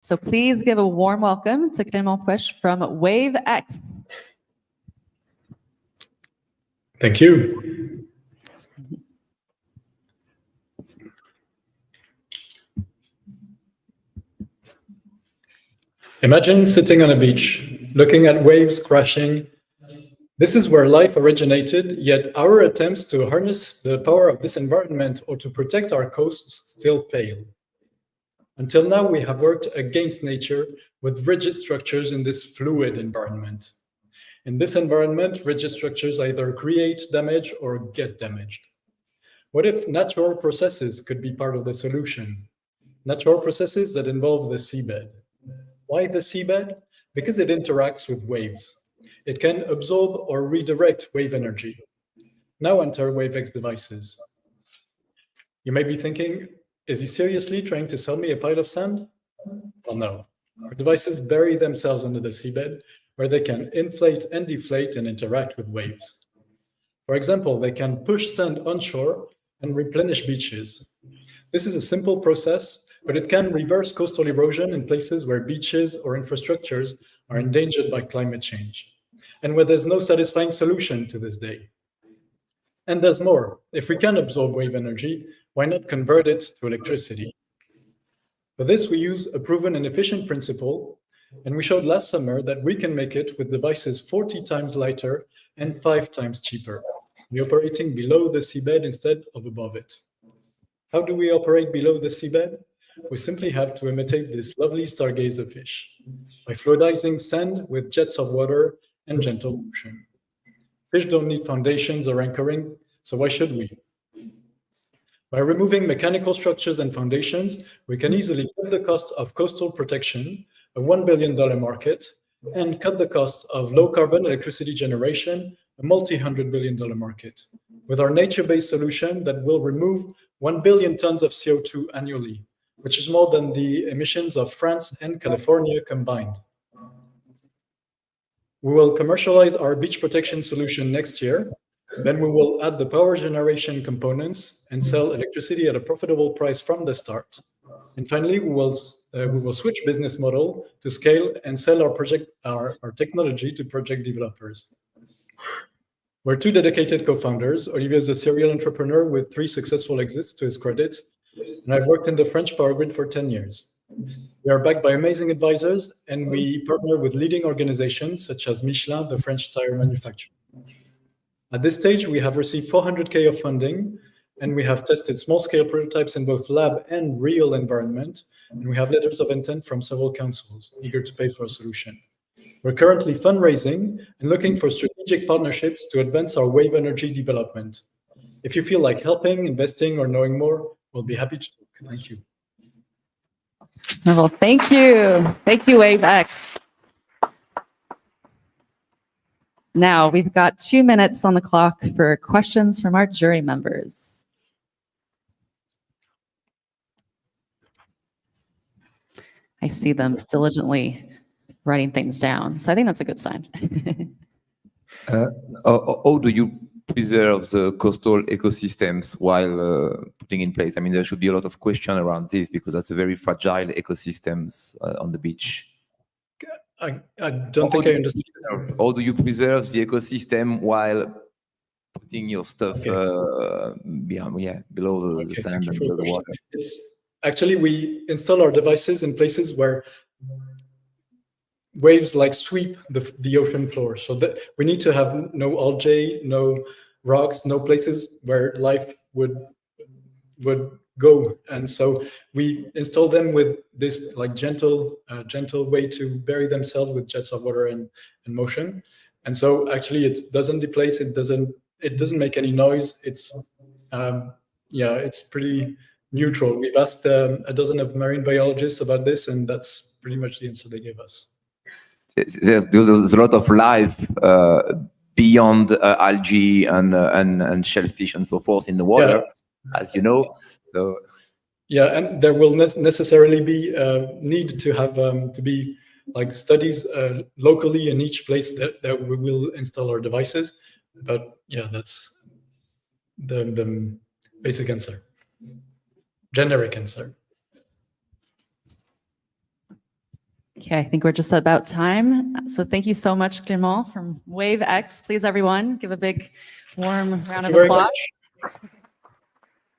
So please give a warm welcome to Clément Puech from WaveX. Thank you. Imagine sitting on a beach, looking at waves crashing. This is where life originated, yet our attempts to harness the power of this environment or to protect our coasts still fail. Until now, we have worked against nature with rigid structures in this fluid environment. In this environment, rigid structures either create damage or get damaged. What if natural processes could be part of the solution? Natural processes that involve the seabed. Why the seabed? Because it interacts with waves. It can absorb or redirect wave energy. Now enter WaveX devices. You may be thinking, is he seriously trying to sell me a pile of sand? Well, no. Our devices bury themselves under the seabed, where they can inflate and deflate and interact with waves. For example, they can push sand onshore and replenish beaches. This is a simple process, but it can reverse coastal erosion in places where beaches or infrastructures are endangered by climate change, and where there's no satisfying solution to this day. And there's more. If we can absorb wave energy, why not convert it to electricity? For this, we use a proven and efficient principle, and we showed last summer that we can make it with devices 40 times lighter and 5 times cheaper. We're operating below the seabed instead of above it. How do we operate below the seabed? We simply have to imitate this lovely stargazer fish by fluidizing sand with jets of water and gentle motion. Fish don't need foundations or anchoring, so why should we? By removing mechanical structures and foundations, we can easily cut the cost of coastal protection, a $1 billion market, and cut the cost of low-carbon electricity generation, a multi-$100 billion market, with our nature-based solution that will remove 1 billion tons of CO2 annually, which is more than the emissions of France and California combined. We will commercialize our beach protection solution next year. Then we will add the power generation components and sell electricity at a profitable price from the start. And finally, we will switch business model to scale and sell our technology to project developers. We're 2 dedicated co-founders. Olivier is a serial entrepreneur with 3 successful exits to his credit, and I've worked in the French power grid for 10 years. We are backed by amazing advisors, and we partner with leading organizations such as Michelin, the French tire manufacturer. At this stage, we have received 400K of funding, and we have tested small-scale prototypes in both lab and real environment, and we have letters of intent from several councils eager to pay for a solution. We're currently fundraising and looking for strategic partnerships to advance our wave energy development. If you feel like helping, investing, or knowing more, we'll be happy to talk. Thank you. Well, thank you. Thank you, WaveX. Now, we've got 2 minutes on the clock for questions from our jury members. I see them diligently writing things down, so I think that's a good sign. How do you preserve the coastal ecosystems while putting in place? I mean, there should be a lot of question around this because that's a very fragile ecosystems on the beach. I don't think I understand. How do you preserve the ecosystem while putting your stuff below the sand and below the water? Actually, we install our devices in places where waves sweep the ocean floor. So that we need to have no algae, no rocks, no places where life would go. And so we install them with this gentle way to bury themselves with jets of water and motion. And so actually it doesn't deplace, it doesn't make any noise. It's it's pretty neutral. We've asked a dozen of marine biologists about this, and that's pretty much the answer they gave us. There's a lot of life beyond algae and shellfish and so forth in the water, as you know. So yeah, and there will necessarily be need to have to be studies locally in each place that we will install our devices. But yeah, that's the basic answer, generic answer. Okay, I think we're just about time. So thank you so much, Clément from WaveX. Please, everyone, give a big warm round Thank of you very applause. much.